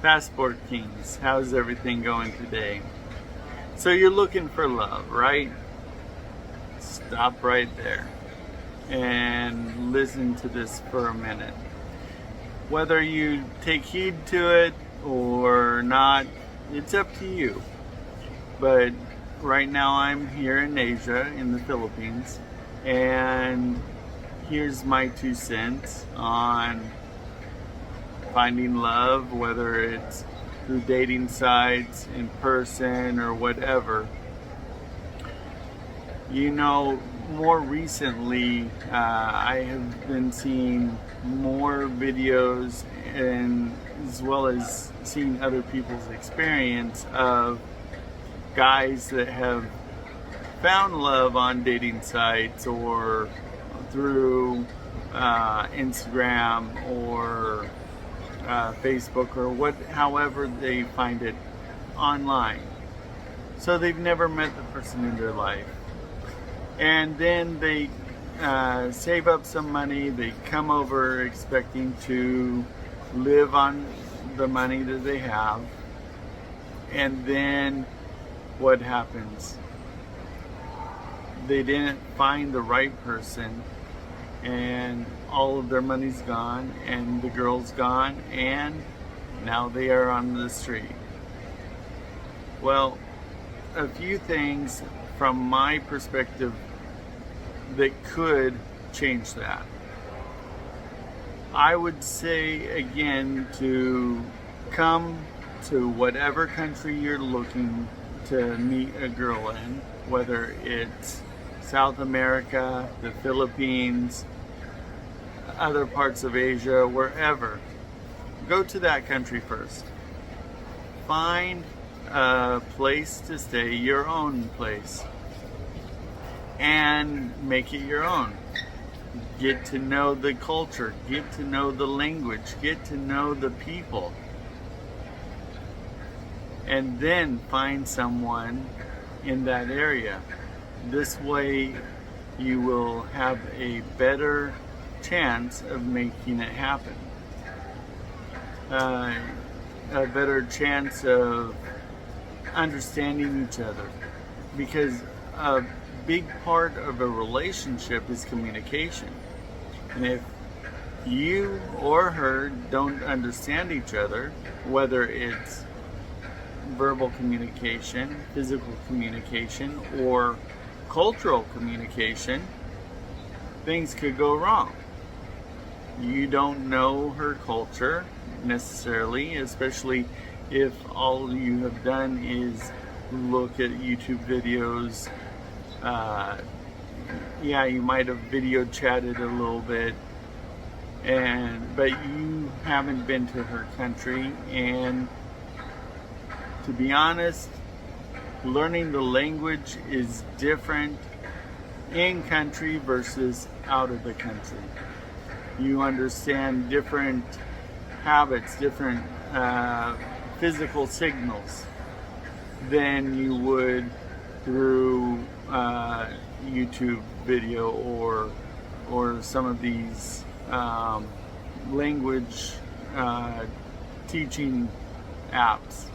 Passport Kings, how's everything going today? So you're looking for love, right? Stop right there and listen to this for a minute. Whether you take heed to it or not, it's up to you. But right now I'm here in Asia, in the Philippines, and here's my 2 cents on finding love, whether it's through dating sites, in person, or whatever. You know, more recently, I have been seeing more videos, and as well as seeing other people's experience of guys that have found love on dating sites or through Instagram or Facebook or however they find it online. So they've never met the person in their life. And then they save up some money, they come over expecting to live on the money that they have. And then what happens? They didn't find the right person, and all of their money's gone, and the girl's gone, and now they are on the street. Well, a few things from my perspective that could change that. I would say again to come to whatever country you're looking to meet a girl in, whether it's South America, the Philippines, other parts of Asia, wherever. Go to that country first. Find a place to stay, your own place, and make it your own. Get to know the culture, get to know the language, get to know the people. And then find someone in that area. This way you will have a better chance of making it happen. A better chance of understanding each other. Because a big part of a relationship is communication. And if you or her don't understand each other, whether it's verbal communication, physical communication, or cultural communication, things could go wrong. You don't know her culture necessarily, especially if all you have done is look at YouTube videos. Yeah, you might have video chatted a little bit, but you haven't been to her country. And to be honest, learning the language is different in country versus out of the country. You understand different habits, different physical signals than you would through YouTube video or some of these language teaching apps.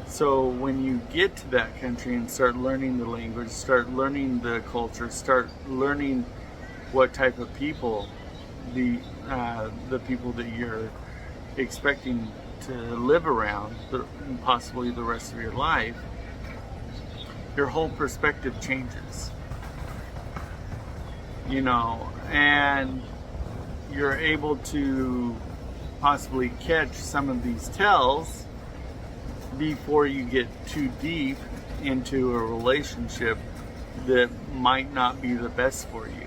So when you get to that country and start learning the language, start learning the culture, start learning what type of people the people that you're expecting to live around, possibly the rest of your life, your whole perspective changes. You know, and you're able to possibly catch some of these tells before you get too deep into a relationship that might not be the best for you.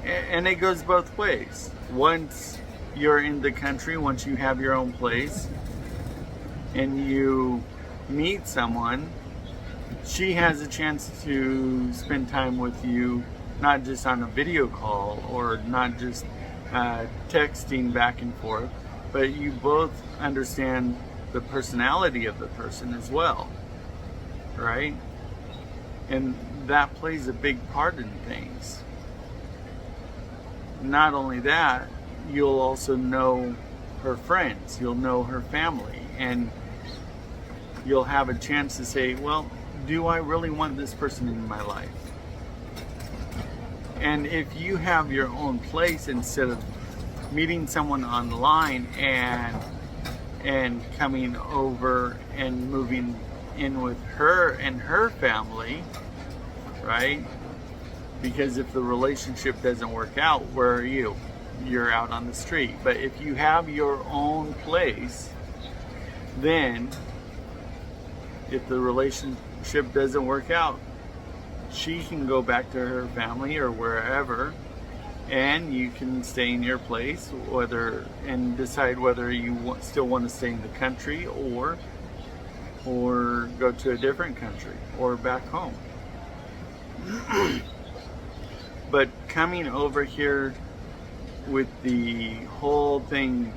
And it goes both ways. Once you're in the country, once you have your own place, and you meet someone, she has a chance to spend time with you, not just on a video call or not just texting back and forth, but you both understand the personality of the person as well, right? And that plays a big part in things. Not only that, you'll also know her friends, you'll know her family, and you'll have a chance to say, well, do I really want this person in my life? And if you have your own place, instead of meeting someone online and coming over and moving in with her and her family, right? Because if the relationship doesn't work out, where are you? You're out on the street. But if you have your own place, then if the relationship doesn't work out, she can go back to her family or wherever, and you can stay in your place, and decide whether you still want to stay in the country or go to a different country or back home. But coming over here with the whole thing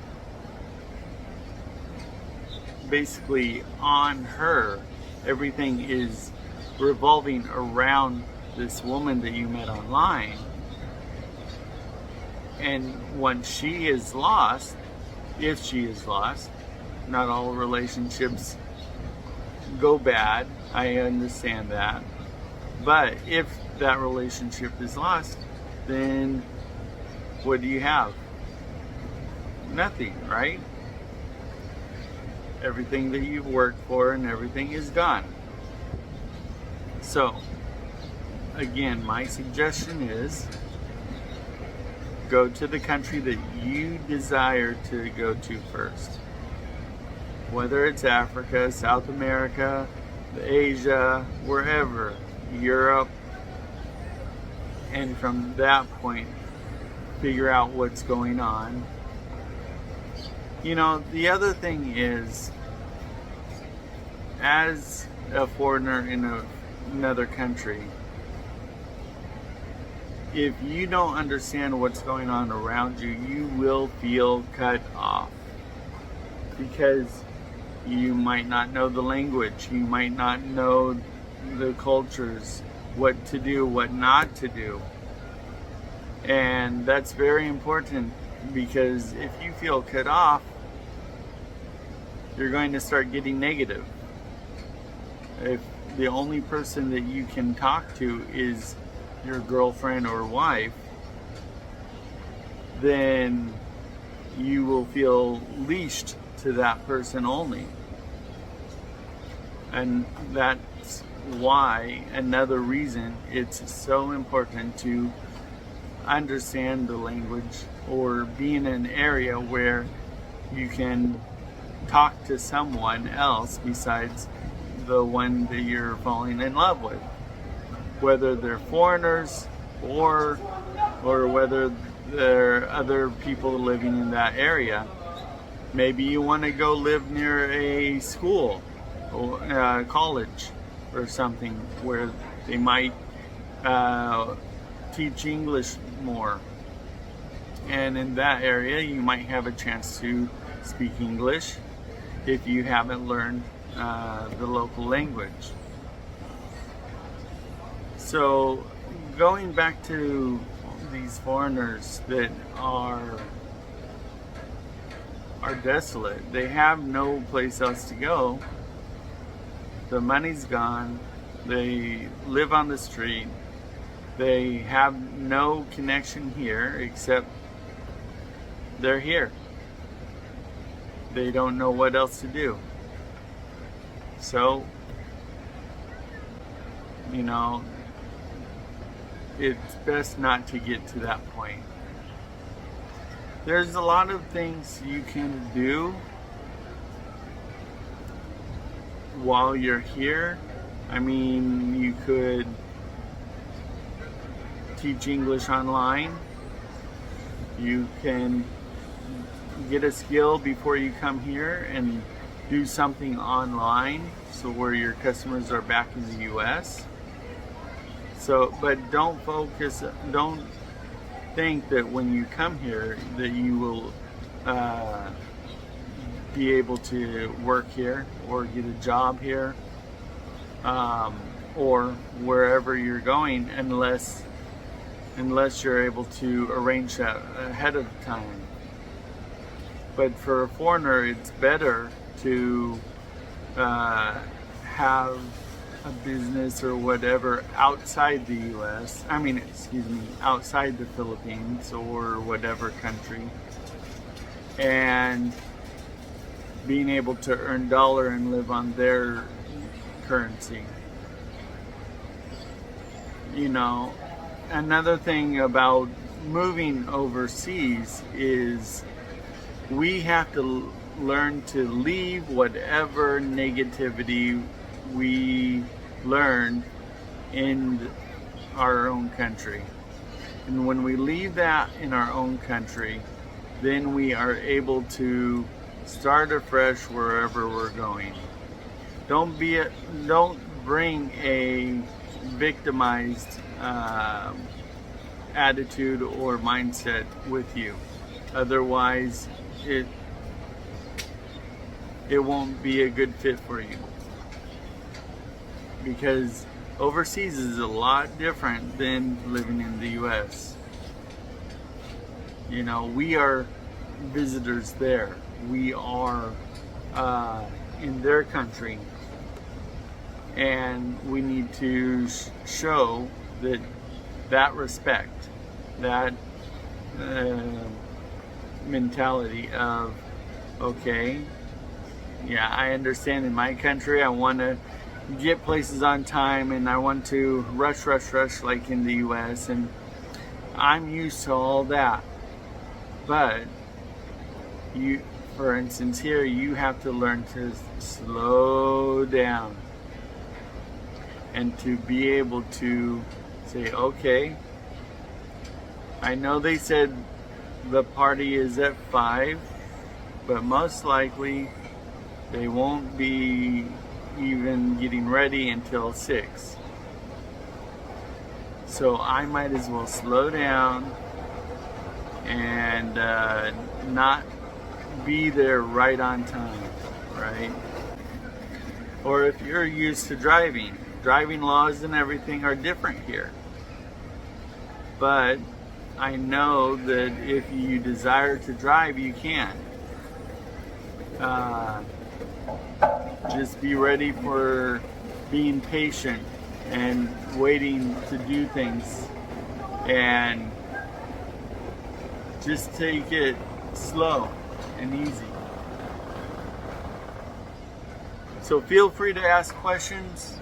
basically on her, everything is revolving around this woman that you met online. And once she is lost, if she is lost, not all relationships go bad, I understand that. But if that relationship is lost, then what do you have? Nothing, right? Everything that you've worked for and everything is gone. So, again, my suggestion is go to the country that you desire to go to first. Whether it's Africa, South America, Asia, wherever, Europe, and from that point, figure out what's going on. You know, the other thing is, as a foreigner in another country, if you don't understand what's going on around you, you will feel cut off, because you might not know the language, you might not know the cultures, what to do, what not to do. And that's very important, because if you feel cut off, you're going to start getting negative. If the only person that you can talk to is your girlfriend or wife, then you will feel leashed to that person only. And that's why, another reason, it's so important to understand the language or be in an area where you can talk to someone else besides the one that you're falling in love with, whether they're foreigners or whether they're other people living in that area. Maybe you want to go live near a school or college or something where they might teach English more, and in that area you might have a chance to speak English if you haven't learned the local language. So going back to these foreigners that are desolate, they have no place else to go. The money's gone, they live on the street, they have no connection here except they're here. They don't know what else to do. So, you know, it's best not to get to that point. There's a lot of things you can do while you're here. I mean, you could teach English online. You can get a skill before you come here and do something online, so where your customers are back in the US. So, but don't think that when you come here that you will be able to work here or get a job here or wherever you're going unless you're able to arrange that ahead of time. But for a foreigner, it's better to have a business or whatever outside the U.S. Outside the Philippines or whatever country, and being able to earn dollar and live on their currency. You know, another thing about moving overseas is we have to learn to leave whatever negativity we learn in our own country. And when we leave that in our own country, then we are able to start afresh wherever we're going. Don't bring a victimized attitude or mindset with you. Otherwise, it won't be a good fit for you. Because overseas is a lot different than living in the US. You know, we are visitors there. We are in their country, and we need to show that respect, that mentality of, okay, yeah, I understand in my country I want to get places on time and I want to rush like in the US, and I'm used to all that. But you, for instance, here you have to learn to slow down and to be able to say, okay, I know they said the party is at 5, but most likely they won't be even getting ready until 6. So I might as well slow down and not be there right on time, right? Or if you're used to driving laws and everything are different here. But I know that if you desire to drive, you can. Just be ready for being patient and waiting to do things, and just take it slow and easy. So feel free to ask questions.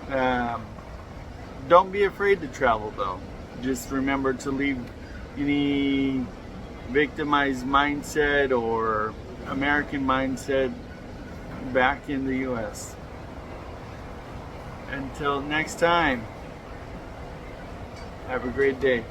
Don't be afraid to travel though. Just remember to leave any victimized mindset or American mindset back in the US. Until next time, have a great day.